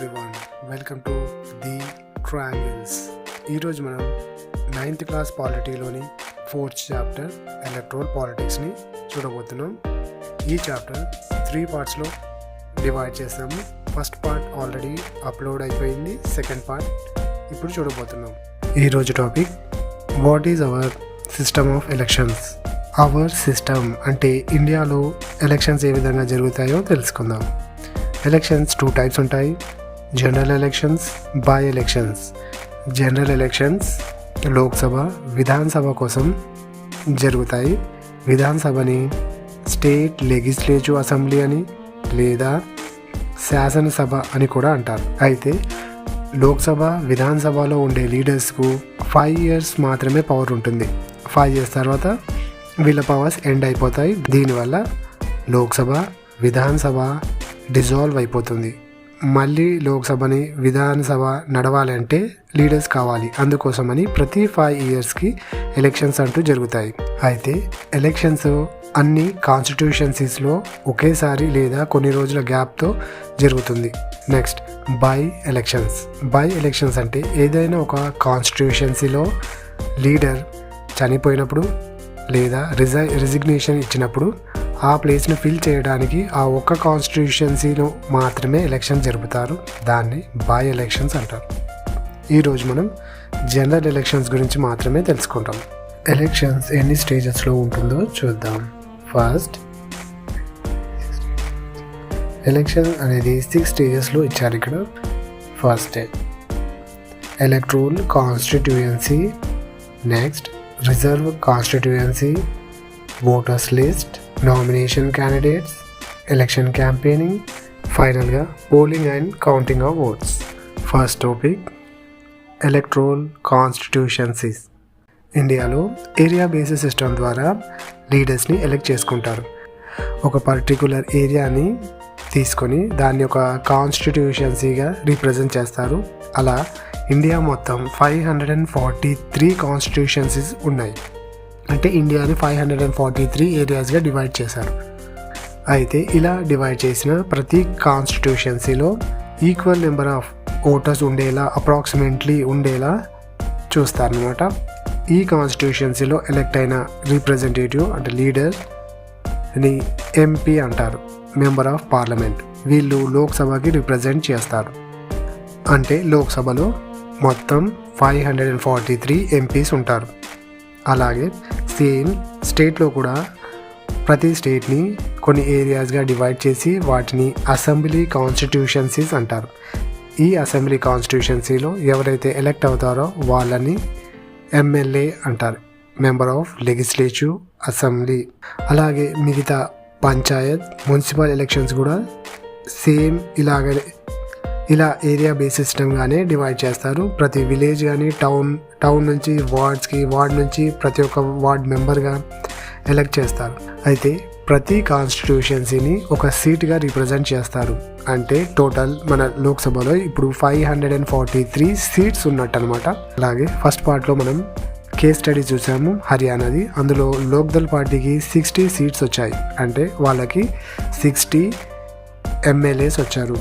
Everyone, welcome to the triangles. ఈరోజు మనం 9th class పాలిటీలోని 4th చాప్టర్ ఎలక్ట్రల్ పాలిటిక్స్ని చూడబోతున్నాం. ఈ చాప్టర్ 3 పార్ట్స్లో డివైడ్ చేస్తాము. ఫస్ట్ పార్ట్ ఆల్రెడీ అప్లోడ్ అయిపోయింది, సెకండ్ పార్ట్ ఇప్పుడు చూడబోతున్నాం. ఈరోజు topic what is our system of elections. Our system అంటే ఇండియాలో ఎలక్షన్స్ ఏ విధంగా జరుగుతాయో తెలుసుకుందాం. ఎలక్షన్స్ 2 టైప్స్ ఉంటాయి, general elections, by elections. General elections Lok Sabha, Vidhan Sabha కోసం జరుగుతాయి. విధానసభని స్టేట్ లెజిస్లేటివ్ అసెంబ్లీ అని లేదా శాసనసభ అని కూడా అంటారు. అయితే లోక్సభ, విధానసభలో ఉండే లీడర్స్కు 5 years మాత్రమే పవర్ ఉంటుంది. 5 years తర్వాత వీళ్ళ పవర్స్ ఎండ్ అయిపోతాయి. దీనివల్ల లోక్సభ, విధానసభ డిజాల్వ్ అయిపోతుంది. మళ్ళీ లోక్సభని, విధానసభ నడవాలంటే లీడర్స్ కావాలి. అందుకోసమని ప్రతి 5 yearsకి ఎలక్షన్స్ అంటూ జరుగుతాయి. అయితే ఎలక్షన్స్ అన్ని కాన్స్టిట్యూషన్సీస్లో ఒకేసారి లేదా కొన్ని రోజుల గ్యాప్తో జరుగుతుంది. Next by elections. By elections అంటే ఏదైనా ఒక కాన్స్టిట్యూషన్సీలో లీడర్ చనిపోయినప్పుడు లేదా రిజిగ్నేషన్ ఇచ్చినప్పుడు ఆ ప్లేస్ను ఫిల్ చేయడానికి ఆ ఒక్క కాన్స్టిట్యూషన్సీలో మాత్రమే ఎలక్షన్ జరుపుతారు. దాన్ని బై ఎలక్షన్స్ అంటారు. ఈరోజు మనం జనరల్ ఎలక్షన్స్ గురించి మాత్రమే తెలుసుకుంటాం. ఎలక్షన్స్ ఎన్ని స్టేజెస్లో ఉంటుందో చూద్దాం. ఫస్ట్, ఎలక్షన్ అనేది 6 stagesలో ఇచ్చారు ఇక్కడ. First stage electoral constituency, next reserve constituency, voters list, nomination candidates, election campaigning, ఫైనల్గా polling and counting of votes. First topic electoral constituencies. ఇండియాలో ఏరియా బేసిస్ సిస్టమ్ ద్వారా లీడర్స్ని ఎలక్ట్ చేసుకుంటారు. ఒక పర్టికులర్ ఏరియాని తీసుకొని దాన్ని ఒక కాన్స్టిట్యూషన్సీగా రిప్రజెంట్ చేస్తారు. అలా ఇండియా మొత్తం 543 కాన్స్టిట్యూషన్సీస్ ఉన్నాయి. అంటే ఇండియాని 543 ఏరియాస్గా డివైడ్ చేశారు. అయితే ఇలా డివైడ్ చేసిన ప్రతి కాన్స్టిట్యూషన్సీలో ఈక్వల్ నెంబర్ ఆఫ్ ఓటర్స్ ఉండేలా, అప్రాక్సిమేట్లీ ఉండేలా చూస్తారనమాట. ఈ కాన్స్టిట్యూషన్సీలో ఎలక్ట్ అయిన రిప్రజెంటేటివ్ అంటే లీడర్ని ఎంపీ అంటారు, మెంబర్ ఆఫ్ పార్లమెంట్. వీళ్ళు లోక్సభకి రిప్రజెంట్ చేస్తారు. అంటే లోక్సభలో మొత్తం 543 ఎంపీస్ ఉంటారు. అలాగే సేమ్ స్టేట్లో కూడా ప్రతి స్టేట్ని కొన్ని ఏరియాస్గా డివైడ్ చేసి వాటిని అసెంబ్లీ కాన్స్టిట్యూషన్సీస్ అంటారు. ఈ అసెంబ్లీ కాన్స్టిట్యూషన్సీలో ఎవరైతే ఎలక్ట్ అవుతారో వాళ్ళని ఎమ్మెల్యే అంటారు, మెంబర్ ఆఫ్ లెజిస్లేటివ్ అసెంబ్లీ. అలాగే మిగతా పంచాయత్, మున్సిపల్ ఎలక్షన్స్ కూడా సేమ్ ఇలా ఏరియా బేస్ సిస్టమ్గానే డివైడ్ చేస్తారు. ప్రతి విలేజ్ కానీ టౌన్ నుంచి వార్డ్స్కి, వార్డ్ నుంచి ప్రతి ఒక్క వార్డ్ మెంబర్గా ఎలక్ట్ చేస్తారు. అయితే ప్రతి కాన్స్టిట్యూషన్సీని ఒక సీట్గా రిప్రజెంట్ చేస్తారు. అంటే టోటల్ మన లోక్సభలో ఇప్పుడు 543 సీట్స్ ఉన్నట్టు అనమాట. అలాగే ఫస్ట్ పార్ట్లో మనం కేస్ స్టడీ చూసాము హర్యానాది. అందులో లోక్దల్ పార్టీకి 60 సీట్స్ వచ్చాయి. అంటే వాళ్ళకి 60 ఎమ్మెల్యేస్ వచ్చారు,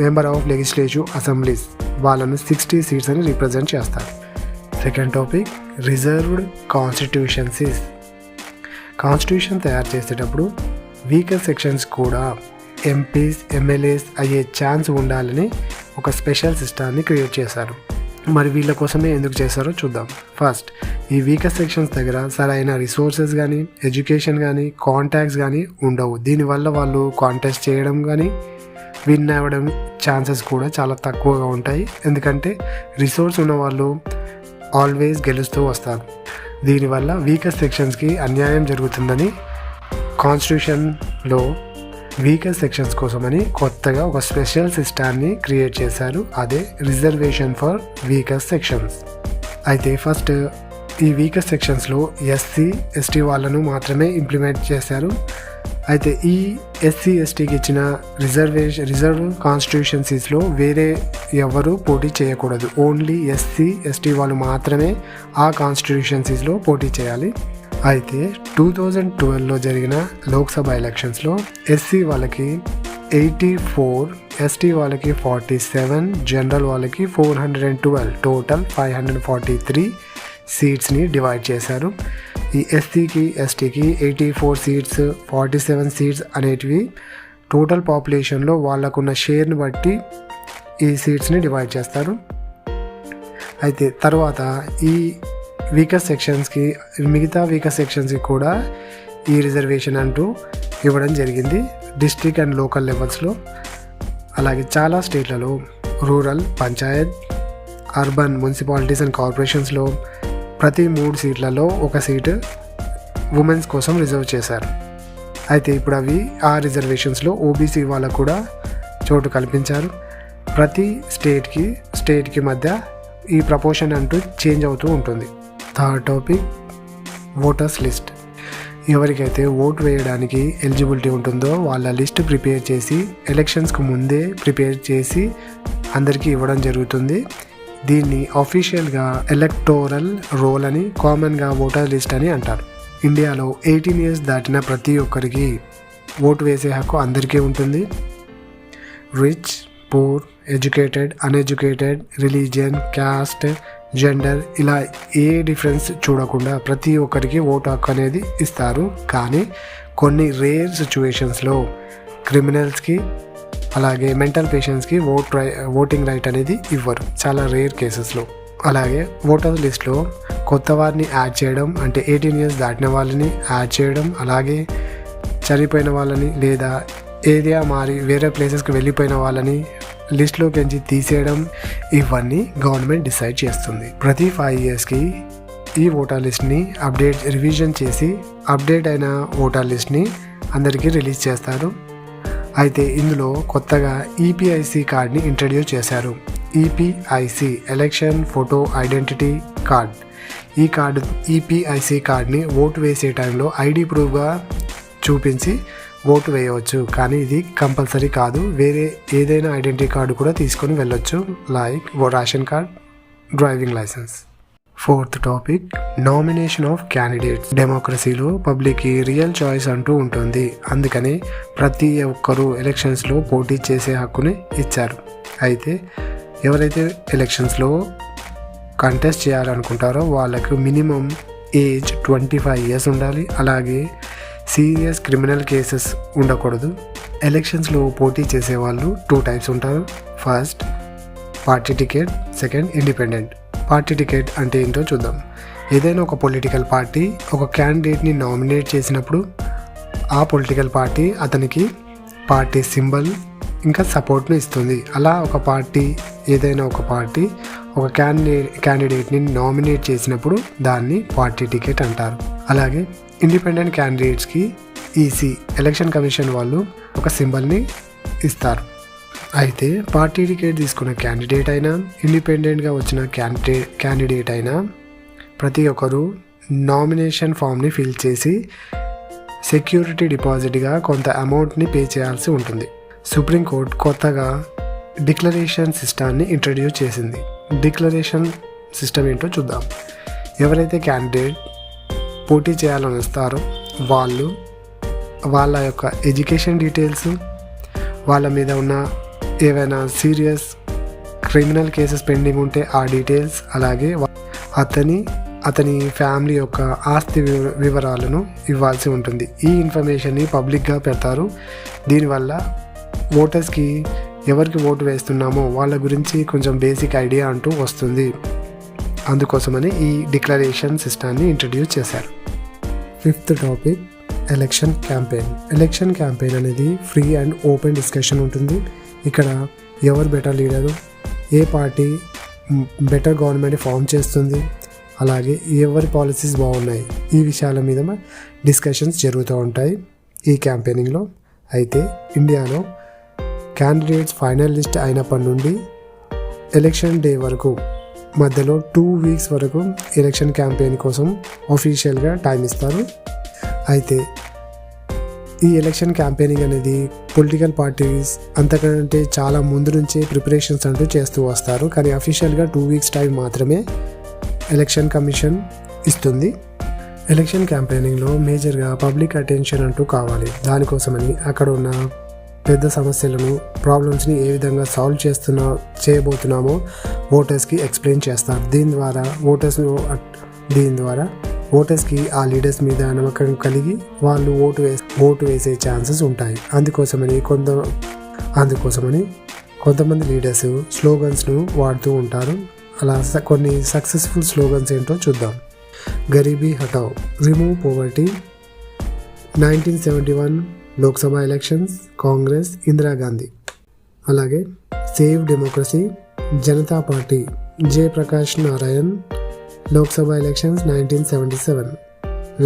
మెంబర్ ఆఫ్ లెజిస్లేటివ్ అసెంబ్లీస్. వాళ్ళను 60 సీట్స్ అని రిప్రజెంట్ చేస్తారు. Second topic reserved constituencies. Constitution తయారు చేసేటప్పుడు వీకర్ సెక్షన్స్ కూడా ఎంపీస్, ఎమ్మెల్యేస్ అయ్యే ఛాన్స్ ఉండాలని ఒక స్పెషల్ సిస్టాన్ని క్రియేట్ చేశారు. మరి వీళ్ళ కోసమే ఎందుకు చేశారో చూద్దాం. ఫస్ట్, ఈ వీకర్ సెక్షన్స్ దగ్గర సరైన రిసోర్సెస్ కానీ, ఎడ్యుకేషన్ కానీ, కాంటాక్ట్స్ కానీ ఉండవు. దీనివల్ల వాళ్ళు కాంటెస్ట్ చేయడం కానీ విన్ అవ్వడం ఛాన్సెస్ కూడా చాలా తక్కువగా ఉంటాయి. ఎందుకంటే రిసోర్స్ ఉన్న వాళ్ళు ఆల్వేస్ గెలుస్తూ వస్తారు. దీనివల్ల వీకర్ సెక్షన్స్కి అన్యాయం జరుగుతుందని కాన్స్టిట్యూషన్లో వీకర్ సెక్షన్స్ కోసమని కొత్తగా ఒక స్పెషల్ సిస్టాన్ని క్రియేట్ చేశారు. అదే రిజర్వేషన్ ఫర్ వీకర్ సెక్షన్స్. అయితే ఫస్ట్ ఈ వీకర్ సెక్షన్స్లో ఎస్సీ, ఎస్టీ వాళ్ళను మాత్రమే ఇంప్లిమెంట్ చేశారు. అయితే ఈ ఎస్సీ, ఎస్టీకి ఇచ్చిన రిజర్వ్ కాన్స్టిట్యూషన్సీస్లో వేరే ఎవరు పోటీ చేయకూడదు. ఓన్లీ ఎస్సీ, ఎస్టీ వాళ్ళు మాత్రమే ఆ కాన్స్టిట్యూషన్సీస్లో పోటీ చేయాలి. అయితే 2012లో జరిగిన లోక్సభ ఎలక్షన్స్లో ఎస్సీ వాళ్ళకి 84, ఎస్టీ వాళ్ళకి 47, జనరల్ వాళ్ళకి 412, టోటల్ 543 సీట్స్ని డివైడ్ చేశారు. ఈ ఎస్సీకి ఎస్టీకి 84 సీట్స్, 47 సీట్స్ అనేటివి టోటల్ పాపులేషన్లో వాళ్ళకున్న షేర్ని బట్టి ఈ సీట్స్ని డివైడ్ చేస్తారు. అయితే తర్వాత ఈ వీకర్ సెక్షన్స్కి, మిగతా వీకర్ సెక్షన్స్కి కూడా ఈ రిజర్వేషన్ అంటూ ఇవ్వడం జరిగింది డిస్ట్రిక్ట్ అండ్ లోకల్ లెవెల్స్లో. అలాగే చాలా స్టేట్లలో rural, panchayat, urban, municipalities and కార్పొరేషన్స్లో ప్రతి 3 సీట్లలో ఒక సీటు ఉమెన్స్ కోసం రిజర్వ్ చేశారు. అయితే ఇప్పుడు అవి ఆ రిజర్వేషన్స్లో ఓబీసీ వాళ్ళకు కూడా చోటు కల్పించారు. ప్రతి స్టేట్కి మధ్య ఈ ప్రపోర్షన్ అంటూ చేంజ్ అవుతూ ఉంటుంది. Third topic, voters list. ఎవరికైతే ఓటు వేయడానికి ఎలిజిబిలిటీ ఉంటుందో వాళ్ళ లిస్ట్ ప్రిపేర్ చేసి ఎలక్షన్స్కి ముందే ప్రిపేర్ చేసి అందరికీ ఇవ్వడం జరుగుతుంది. దీన్ని ఆఫీషియల్గా ఎలక్టోరల్ రోల్ అని, కామన్గా ఓటర్ లిస్ట్ అని అంటారు. ఇండియాలో 18 ఇయర్స్ దాటిన ప్రతి ఒక్కరికి ఓటు వేసే హక్కు అందరికీ ఉంటుంది. Rich, poor, educated, uneducated, religion, caste, gender ఇలా ఏ డిఫరెన్స్ చూడకుండా ప్రతి ఒక్కరికి ఓటు హక్కు అనేది ఇస్తారు. కానీ కొన్ని రేర్ సిచ్యువేషన్స్లో క్రిమినల్స్కి అలాగే మెంటల్ పేషెంట్స్కి ఓటింగ్ రైట్ అనేది ఇవ్వరు, చాలా రేర్ కేసెస్లో. అలాగే ఓటర్ లిస్ట్లో కొత్త వారిని యాడ్ చేయడం, అంటే 18 ఇయర్స్ దాటిన వాళ్ళని యాడ్ చేయడం, అలాగే చనిపోయిన వాళ్ళని లేదా ఏరియా మారి వేరే ప్లేసెస్కి వెళ్ళిపోయిన వాళ్ళని లిస్ట్లోకి తీసేయడం, ఇవన్నీ గవర్నమెంట్ డిసైడ్ చేస్తుంది. ప్రతి 5 ఇయర్స్కి ఈ ఓటర్ లిస్ట్ని రివిజన్ చేసి అప్డేట్ అయిన ఓటర్ లిస్ట్ని అందరికీ రిలీజ్ చేస్తారు. అయితే ఇందులో కొత్తగా ఈపీఐసి కార్డ్ని ఇంట్రడ్యూస్ చేశారు. EPIC, election photo identity card. ఈ కార్డు, ఈపీఐసి కార్డ్ని ఓటు వేసే టైంలో ఐడి ప్రూఫ్గా చూపించి ఓటు వేయవచ్చు. కానీ ఇది కంపల్సరీ కాదు, వేరే ఏదైనా ఐడెంటిటీ కార్డు కూడా తీసుకొని వెళ్ళొచ్చు, like ration card, driving licence. Fourth topic, nomination of candidates. డెమోక్రసీలో పబ్లిక్కి రియల్ చాయిస్ అంటూ ఉంటుంది. అందుకని ప్రతి ఒక్కరూ ఎలక్షన్స్లో పోటీ చేసే హక్కుని ఇచ్చారు. అయితే ఎవరైతే ఎలక్షన్స్లో కంటెస్ట్ చేయాలనుకుంటారో వాళ్ళకు మినిమం ఏజ్ 25 ఇయర్స్ ఉండాలి. అలాగే సీరియస్ క్రిమినల్ కేసెస్ ఉండకూడదు. ఎలక్షన్స్లో పోటీ చేసే వాళ్ళు 2 టైప్స్ ఉంటారు. First party ticket, second independent. Party ticket అంటే ఏంటో చూద్దాం. ఏదైనా ఒక పొలిటికల్ పార్టీ ఒక క్యాండిడేట్ని నామినేట్ చేసినప్పుడు ఆ పొలిటికల్ పార్టీ అతనికి పార్టీ సింబల్ ఇంకా సపోర్ట్ను ఇస్తుంది. అలా ఏదైనా ఒక పార్టీ ఒక క్యాండిడేట్ని నామినేట్ చేసినప్పుడు దాన్ని పార్టీ టికెట్ అంటారు. అలాగే ఇండిపెండెంట్ క్యాండిడేట్స్కి ఈసీ, ఎలక్షన్ కమిషన్ వాళ్ళు ఒక సింబల్ని ఇస్తారు. అయితే పార్టీ టికెట్ తీసుకున్న క్యాండిడేట్ అయినా, ఇండిపెండెంట్గా వచ్చిన క్యాండిడేట్ అయినా ప్రతి ఒక్కరూ నామినేషన్ ఫామ్ని ఫిల్ చేసి సెక్యూరిటీ డిపాజిట్గా కొంత అమౌంట్ని పే చేయాల్సి ఉంటుంది. సుప్రీంకోర్టు కొత్తగా డిక్లరేషన్ సిస్టాన్ని ఇంట్రడ్యూస్ చేసింది. డిక్లరేషన్ సిస్టమ్ ఏంటో చూద్దాం. ఎవరైతే క్యాండిడేట్ పోటీ చేయాలని వస్తారో వాళ్ళు వాళ్ళ యొక్క ఎడ్యుకేషన్ డీటెయిల్స్, వాళ్ళ మీద ఉన్న ఏవైనా సీరియస్ క్రిమినల్ కేసెస్ పెండింగ్ ఉంటే ఆ డీటెయిల్స్, అలాగే అతని ఫ్యామిలీ యొక్క ఆస్తి వివరాలను ఇవ్వాల్సి ఉంటుంది. ఈ ఇన్ఫర్మేషన్ని పబ్లిక్గా పెడతారు. దీనివల్ల ఓటర్స్కి ఎవరికి ఓటు వేస్తున్నామో వాళ్ళ గురించి కొంచెం బేసిక్ ఐడియా అంటూ వస్తుంది. అందుకోసమని ఈ డిక్లరేషన్ సిస్టాన్ని ఇంట్రడ్యూస్ చేశారు. Fifth topic, election campaign. Election campaign అనేది ఫ్రీ అండ్ ఓపెన్ డిస్కషన్ ఉంటుంది. ఇక్కడ ఎవరు బెటర్ లీడరు, ఏ పార్టీ బెటర్ గవర్నమెంట్ ఫామ్ చేస్తుంది, అలాగే ఎవరి పాలసీస్ బాగున్నాయి, ఈ విషయాల మీద డిస్కషన్స్ జరుగుతూ ఉంటాయి ఈ క్యాంపెయినింగ్లో. అయితే ఇండియాలో క్యాండిడేట్స్ ఫైనల్ లిస్ట్ అయినప్పటి నుండి ఎలక్షన్ డే వరకు మధ్యలో 2 వీక్స్ వరకు ఎలక్షన్ క్యాంపెయిన్ కోసం ఆఫీషియల్గా టైం ఇస్తారు. అయితే ఈ ఎలక్షన్ క్యాంపెయినింగ్ అనేది పొలిటికల్ పార్టీస్ అంతకంటే చాలా ముందు నుంచే ప్రిపరేషన్స్ అంటూ చేస్తూ వస్తారు. కానీ అఫీషియల్గా 2 వీక్స్ టైం మాత్రమే ఎలక్షన్ కమిషన్ ఇస్తుంది. ఎలక్షన్ క్యాంపెయినింగ్లో మేజర్గా పబ్లిక్ అటెన్షన్ అంటూ కావాలి. దానికోసమని అక్కడ ఉన్న పెద్ద సమస్యలను ప్రాబ్లమ్స్ని ఏ విధంగా సాల్వ్ చేయబోతున్నామో ఓటర్స్కి ఎక్స్ప్లెయిన్ చేస్తారు. దీని ద్వారా ఓటర్స్కి ఆ లీడర్స్ మీద నమ్మకం కలిగి వాళ్ళు ఓటు వేసే ఛాన్సెస్ ఉంటాయి. అందుకోసమని కొంతమంది లీడర్స్ స్లోగన్స్ను వాడుతూ ఉంటారు. అలా కొన్ని సక్సెస్ఫుల్ స్లోగన్స్ ఏంటో చూద్దాం. గరీబీ హటావ్, remove poverty, 1971 Lok Sabha elections, Congress, Indira Gandhi. అలాగే save democracy, Janata party, Jayaprakash Narayan, Lok Sabha elections 1977.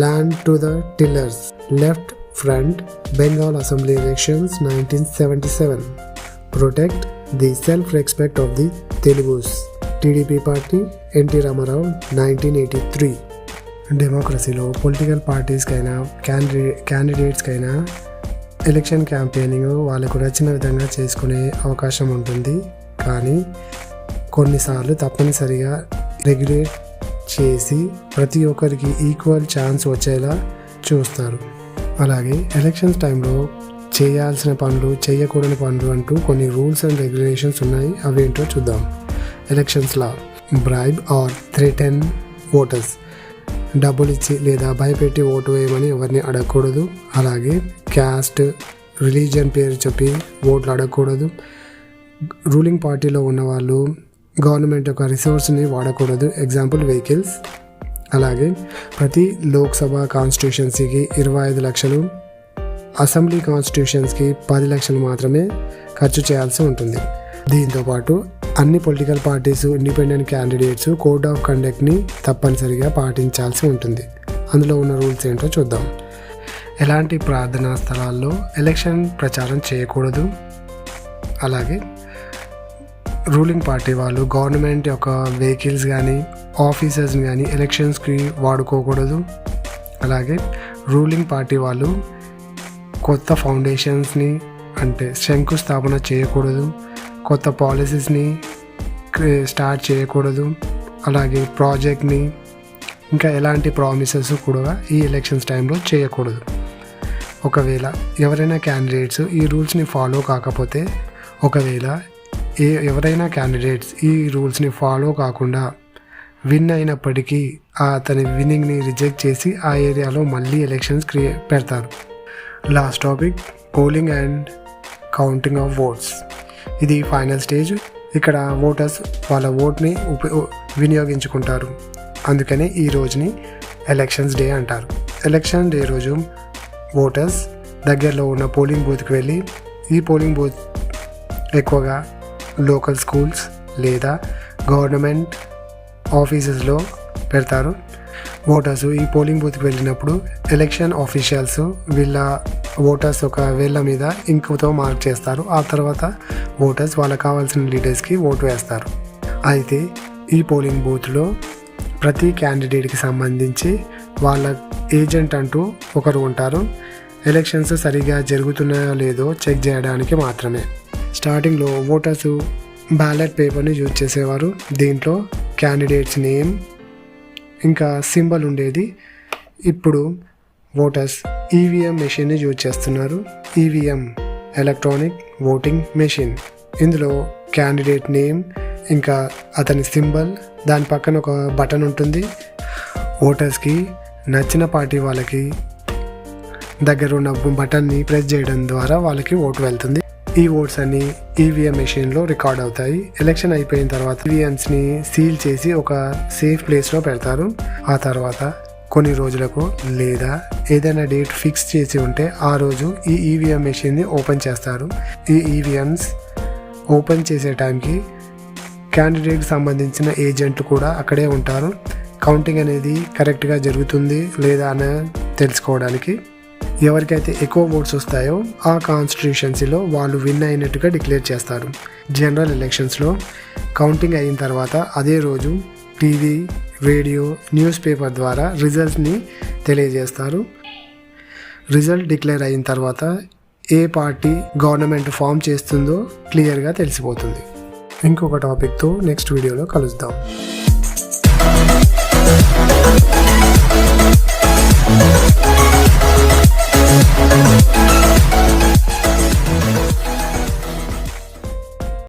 Land to the tillers, left front, Bengal assembly elections 1977. Protect the self respect of the Telugus, TDP party, NT Rama Rao 1983. డెమోక్రసీలో పొలిటికల్ పార్టీస్కైనా క్యాండిడేట్స్కైనా ఎలక్షన్ క్యాంపెయినింగ్ వాళ్ళకు నచ్చిన విధంగా చేసుకునే అవకాశం ఉంటుంది. కానీ కొన్నిసార్లు తప్పనిసరిగా రెగ్యులేట్ చేసి ప్రతి ఒక్కరికి ఈక్వల్ ఛాన్స్ వచ్చేలా చూస్తారు. అలాగే ఎలక్షన్స్ టైంలో చేయాల్సిన పనులు, చేయకూడని పనులు అంటూ కొన్ని రూల్స్ అండ్ రెగ్యులేషన్స్ ఉన్నాయి. అవేంటో చూద్దాం. Elections law, bribe or threaten voters, డబ్బులు ఇచ్చి లేదా భయపెట్టి ఓటు వేయమని ఎవరిని అడగకూడదు. అలాగే క్యాస్ట్, రిలీజియన్ పేరు చెప్పి ఓట్లు అడగకూడదు. రూలింగ్ పార్టీలో ఉన్న వాళ్ళు గవర్నమెంట్ యొక్క రిసోర్స్ని వాడకూడదు, ఎగ్జాంపుల్ వెహికల్స్. అలాగే ప్రతి లోక్సభ కాన్స్టిట్యూషన్సీకి 25 లక్షలు, అసెంబ్లీ కాన్స్టిట్యూషన్స్కి 10 లక్షలు మాత్రమే ఖర్చు చేయాల్సి ఉంటుంది. దీంతోపాటు అన్ని political parties, independent candidates code of కండక్ట్ని తప్పనిసరిగా పాటించాల్సి ఉంటుంది. అందులో ఉన్న రూల్స్ ఏంటో చూద్దాం. ఎలాంటి ప్రార్థనా స్థలాల్లో ఎలక్షన్ ప్రచారం చేయకూడదు. అలాగే రూలింగ్ పార్టీ వాళ్ళు గవర్నమెంట్ యొక్క వెహికల్స్ కానీ ఆఫీసర్స్ని కానీ ఎలక్షన్స్కి వాడుకోకూడదు. అలాగే రూలింగ్ పార్టీ వాళ్ళు కొత్త ఫౌండేషన్స్ని అంటే శంకుస్థాపన చేయకూడదు, కొత్త పాలసీస్ని స్టార్ట్ చేయకూడదు. అలాగే ప్రాజెక్ట్ని ఇంకా ఎలాంటి ప్రామిసెస్ కూడా ఈ ఎలక్షన్స్ టైంలో చేయకూడదు. ఒకవేళ ఎవరైనా క్యాండిడేట్స్ ఈ రూల్స్ని ఫాలో కాకపోతే, ఎవరైనా క్యాండిడేట్స్ ఈ రూల్స్ని ఫాలో కాకుండా విన్ అయినప్పటికీ అతని విన్నింగ్ని రిజెక్ట్ చేసి ఆ ఏరియాలో మళ్ళీ ఎలక్షన్స్ పెడతారు. Last topic, polling and counting of oats. ఇది ఫైనల్ స్టేజ్. ఇక్కడ ఓటర్స్ వాళ్ళ ఓట్ని వినియోగించుకుంటారు. అందుకనే ఈ రోజుని ఎలక్షన్స్ డే అంటారు. ఎలక్షన్ డే రోజు ఓటర్స్ దగ్గరలో ఉన్న పోలింగ్ బూత్కి వెళ్ళి, ఈ పోలింగ్ బూత్ ఎక్కువగా లోకల్ స్కూల్స్ లేదా గవర్నమెంట్ ఆఫీసెస్లో పెడతారు. ఓటర్స్ ఈ పోలింగ్ బూత్కి వెళ్ళినప్పుడు ఎలక్షన్ ఆఫీషియల్స్ వీళ్ళ ఓటర్స్ ఒక వేళ్ళ మీద ఇంకుతో మార్క్ చేస్తారు. ఆ తర్వాత ఓటర్స్ వాళ్ళకి కావాల్సిన లీడర్స్కి ఓటు వేస్తారు. అయితే ఈ పోలింగ్ బూత్లో ప్రతి క్యాండిడేట్కి సంబంధించి వాళ్ళ ఏజెంట్ అంటూ ఒకరు ఉంటారు. ఎలక్షన్స్ సరిగా జరుగుతున్నాయో లేదో చెక్ చేయడానికి మాత్రమే. స్టార్టింగ్లో ఓటర్స్ బ్యాలెట్ పేపర్ని యూజ్ చేసేవారు. దీంట్లో క్యాండిడేట్స్ నేమ్ ఇంకా సింబల్ ఉండేది. ఇప్పుడు ఓటర్స్ ఈవీఎం మెషిన్ని యూజ్ చేస్తున్నారు. EVM electronic voting machine. ఇందులో క్యాండిడేట్ నేమ్ ఇంకా అతని సింబల్, దాని పక్కన ఒక బటన్ ఉంటుంది. ఓటర్స్కి నచ్చిన పార్టీ వాళ్ళకి దగ్గర ఉన్న బటన్ని ప్రెస్ చేయడం ద్వారా వాళ్ళకి ఓటు వెళ్తుంది. ఈ ఓట్స్ అన్ని ఈవీఎం మెషిన్లో రికార్డ్ అవుతాయి. ఎలక్షన్ అయిపోయిన తర్వాత ఈవీఎంస్ని సీల్ చేసి ఒక సేఫ్ ప్లేస్లో పెడతారు. ఆ తర్వాత కొన్ని రోజులకు లేదా ఏదైనా డేట్ ఫిక్స్ చేసి ఉంటే ఆ రోజు ఈ ఈవీఎం మెషిన్ని ఓపెన్ చేస్తారు. ఈ ఈవీఎంస్ ఓపెన్ చేసే టైంకి క్యాండిడేట్కి సంబంధించిన ఏజెంట్లు కూడా అక్కడే ఉంటారు. కౌంటింగ్ అనేది కరెక్ట్గా జరుగుతుంది లేదా అని తెలుసుకోవడానికి. ఎవరికైతే ఎక్కువ ఓట్స్ వస్తాయో ఆ కాన్స్టిట్యూషన్సీలో వాళ్ళు విన్ అయినట్టుగా డిక్లేర్ చేస్తారు. జనరల్ ఎలక్షన్స్లో కౌంటింగ్ అయిన తర్వాత అదే రోజు టీవీ, రేడియో, న్యూస్ పేపర్ ద్వారా రిజల్ట్స్ని తెలియజేస్తారు. రిజల్ట్ డిక్లేర్ అయిన తర్వాత ఏ పార్టీ గవర్నమెంట్ ఫామ్ చేస్తుందో క్లియర్గా తెలిసిపోతుంది. ఇంకొక టాపిక్తో నెక్స్ట్ వీడియోలో కలుద్దాం. We'll be right back.